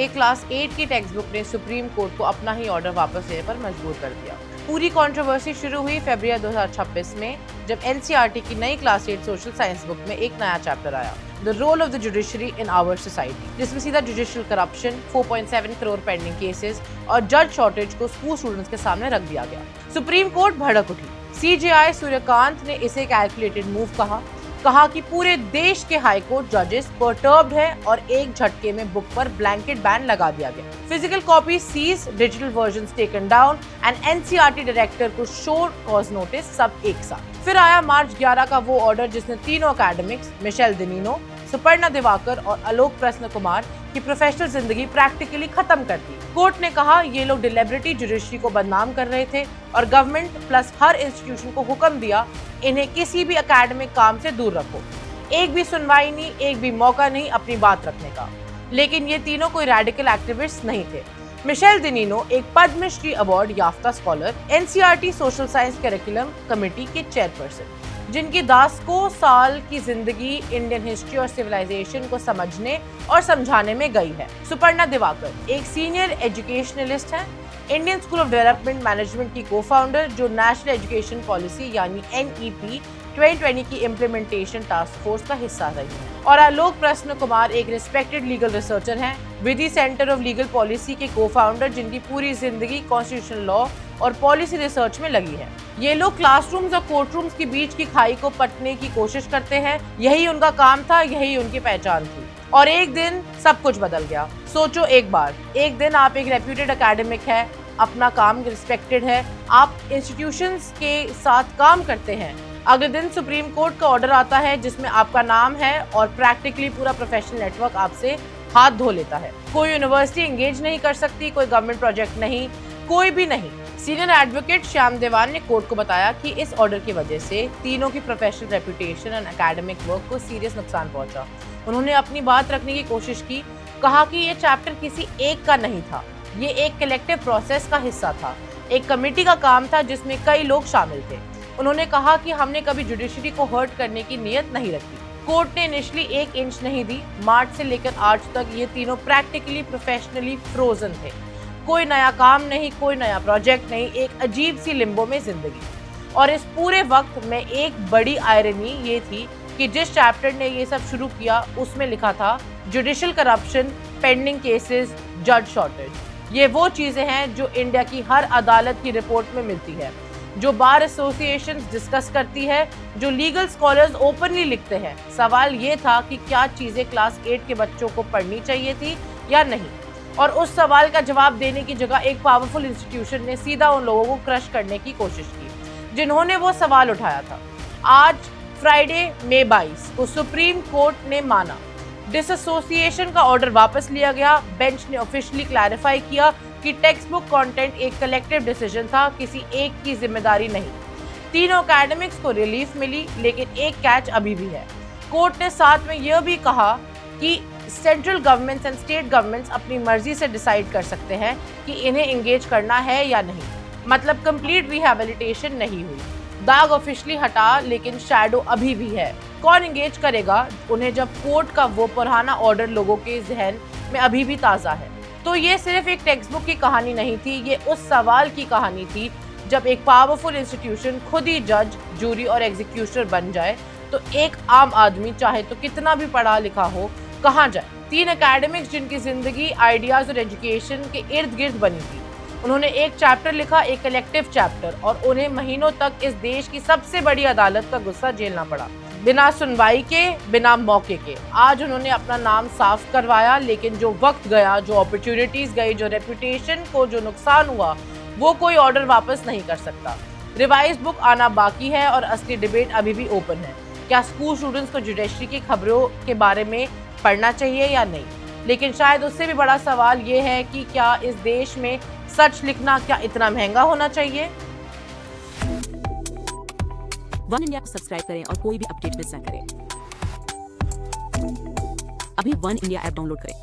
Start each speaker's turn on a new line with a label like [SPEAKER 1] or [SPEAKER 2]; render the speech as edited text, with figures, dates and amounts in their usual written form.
[SPEAKER 1] एक क्लास 8 की text book ने सुप्रीम कोर्ट को अपना ही ऑर्डर वापस लेने पर मजबूर कर दिया। पूरी कंट्रोवर्सी शुरू हुई फरवरी 2026 में, जब एनसीईआरटी की नई क्लास 8 सोशल साइंस बुक में एक नया चैप्टर आया, the role of the judiciary in our society, जिसमें सीधा judicial corruption, 4.7 crore pending cases और जज शॉर्टेज को स्कूल स्टूडेंट्स के सामने रख दिया गया। सुप्रीम कोर्ट भड़क उठी। सीजेआई सूर्यकांत ने इसे कैलकुलेटेड मूव कहा कि पूरे देश के हाई कोर्ट जजेस पर्टर्ब्ड है और एक झटके में बुक पर ब्लैंकेट बैन लगा दिया गया। Physical copy seize, digital versions taken down and NCERT director को शो कॉज नोटिस, सब एक साथ। फिर आया मार्च 11 का वो ऑर्डर जिसने तीनों एकेडमिक्स मिशेल दिनीनो, सुपर्णा दिवाकर और आलोक प्रश्न कुमार की प्रोफेशनल जिंदगी प्रैक्टिकली खत्म कर दी। कोर्ट ने कहा ये लोग डिलिबरेटली जुडिशरी को बदनाम कर रहे थे और गवर्नमेंट प्लस हर इंस्टीट्यूशन को हुक्म दिया इन्हें किसी भी एकेडमिक काम से दूर रखो। एक भी सुनवाई नहीं, एक भी मौका नहीं अपनी बात रखने का। लेकिन ये तीनों कोई रेडिकल एक्टिविस्ट नहीं थे। मिशेल दिनीनो एक पद्मश्री अवार्ड याफ्ता scholar, NCERT social science curriculum committee के चेयरपर्सन, जिनकी 10 साल की जिंदगी इंडियन हिस्ट्री और सिविलाइजेशन को समझने और समझाने में गई है। सुपर्णा दिवाकर एक सीनियर एजुकेशनलिस्ट है, Indian school of development management की को-फाउंडर, जो नेशनल एजुकेशन पॉलिसी यानी NEP 2020 की इम्प्लीमेंटेशन टास्क फोर्स का हिस्सा रही है। और आलोक प्रश्न कुमार एक रिस्पेक्टेड लीगल रिसर्चर हैं, विधि सेंटर ऑफ लीगल पॉलिसी के को-फाउंडर, जिनकी पूरी जिंदगी कॉन्स्टिट्यूशनल लॉ और पॉलिसी रिसर्च में लगी है। ये लोग क्लासरूम्स और कोर्टरूम्स के बीच की खाई को पटने की कोशिश करते हैं। यही उनका काम था, यही उनकी पहचान थी। और एक दिन सब कुछ बदल गया। सोचो एक बार, एक दिन आप एक रेप्यूटेड एकेडमिक है, अपना काम रिस्पेक्टेड है, आप इंस्टीट्यूशंस के साथ काम करते हैं। अगले दिन सुप्रीम कोर्ट का ऑर्डर आता है जिसमें आपका नाम है और प्रैक्टिकली पूरा प्रोफेशनल नेटवर्क आपसे हाथ धो लेता है। कोई यूनिवर्सिटी एंगेज नहीं कर सकती, कोई गवर्नमेंट प्रोजेक्ट नहीं, कोई भी नहीं। सीनियर एडवोकेट श्याम देवान ने कोर्ट को बताया कि इस ऑर्डर की वजह से तीनों की प्रोफेशनल रेपुटेशन और एकेडमिक वर्क को सीरियस नुकसान पहुंचा। उन्होंने अपनी बात रखने की कोशिश की, कहा कि ये चैप्टर किसी एक का नहीं था, ये एक कलेक्टिव प्रोसेस का हिस्सा था, एक कमेटी का काम था जिसमें कई लोग शामिल थे। उन्होंने कहा कि हमने कभी जुडिशरी को हर्ट करने की नीयत नहीं रखी। कोर्ट ने इनिशियली 1 इंच नहीं दी। मार्च से लेकर आज तक ये तीनों प्रैक्टिकली प्रोफेशनली फ्रोजन थे। कोई नया काम नहीं, कोई नया प्रोजेक्ट नहीं, एक अजीब सी लिम्बो में जिंदगी। और इस पूरे वक्त में एक बड़ी आयरनी ये थी कि जिस चैप्टर ने ये सब शुरू किया उसमें लिखा था जुडिशियल करप्शन, पेंडिंग केसेस, जज शॉर्टेज। ये वो चीजें हैं जो इंडिया की हर अदालत की रिपोर्ट में मिलती है, जो बार एसोसिएशन डिस्कस करती है, जो लीगल स्कॉलर्स ओपनली लिखते हैं। सवाल ये था कि क्या चीजें क्लास 8 के बच्चों को पढ़नी चाहिए थी या नहीं। और उस सवाल का जवाब देने की जगह एक पावरफुल इंस्टीट्यूशन ने सीधा उन लोगों को क्रश करने की कोशिश की जिन्होंने वो सवाल उठाया था। आज फ्राइडे मई 22 को सुप्रीम कोर्ट ने माना, डिसएसोसिएशन का ऑर्डर वापस लिया गया। बेंच ने ऑफिशियली क्लैरिफाई किया कि टेक्स्ट बुक कंटेंट एक कलेक्टिव डिसीजन था, किसी एक की जिम्मेदारी नहीं। तीनों एकेडमिक्स को रिलीफ मिली, लेकिन एक कैच अभी भी है। कोर्ट ने साथ में यह भी कहा कि central governments and state governments अपनी मर्जी से डिसाइड कर सकते हैं कि इन्हें एंगेज करना है या नहीं। मतलब कंप्लीट रिहैबिलिटेशन नहीं हुई। दाग ऑफिशियली हटा, लेकिन शैडो अभी भी है। कौन एंगेज करेगा उन्हें जब कोर्ट का वो पुराना ऑर्डर लोगों के जहन में अभी भी ताज़ा है। तो ये सिर्फ एक टेक्स्ट बुक की कहानी नहीं थी, ये उस सवाल की कहानी थी जब एक पावरफुल इंस्टीट्यूशन खुद ही जज, जूरी और एग्जीक्यूटर बन जाए तो एक आम आदमी चाहे तो कितना भी पढ़ा लिखा हो कहाँ जाए। 3 एकेडमिक्स जिनकी जिंदगी आइडियाज और एजुकेशन के इर्द गिर्द बनी थी, उन्होंने एक चैप्टर लिखा, एक कलेक्टिव चैप्टर, और उन्हें महीनों तक इस देश की सबसे बड़ी अदालत का गुस्सा झेलना पड़ा, बिना सुनवाई के, बिना मौके के। आज उन्होंने अपना नाम साफ करवाया, लेकिन जो वक्त गया, जो अपॉर्चुनिटीज गई, जो रेपुटेशन को जो नुकसान हुआ, वो कोई ऑर्डर वापस नहीं कर सकता। रिवाइज बुक आना बाकी है और असली डिबेट अभी भी ओपन है। क्या स्कूल स्टूडेंट्स को जुडिशरी की खबरों के बारे में पढ़ना चाहिए या नहीं? लेकिन शायद उससे भी बड़ा सवाल ये है कि क्या इस देश में सच लिखना क्या इतना महंगा होना चाहिए?
[SPEAKER 2] वन इंडिया को सब्सक्राइब करें और कोई भी अपडेट मिस न करें। अभी वन इंडिया ऐप डाउनलोड करें।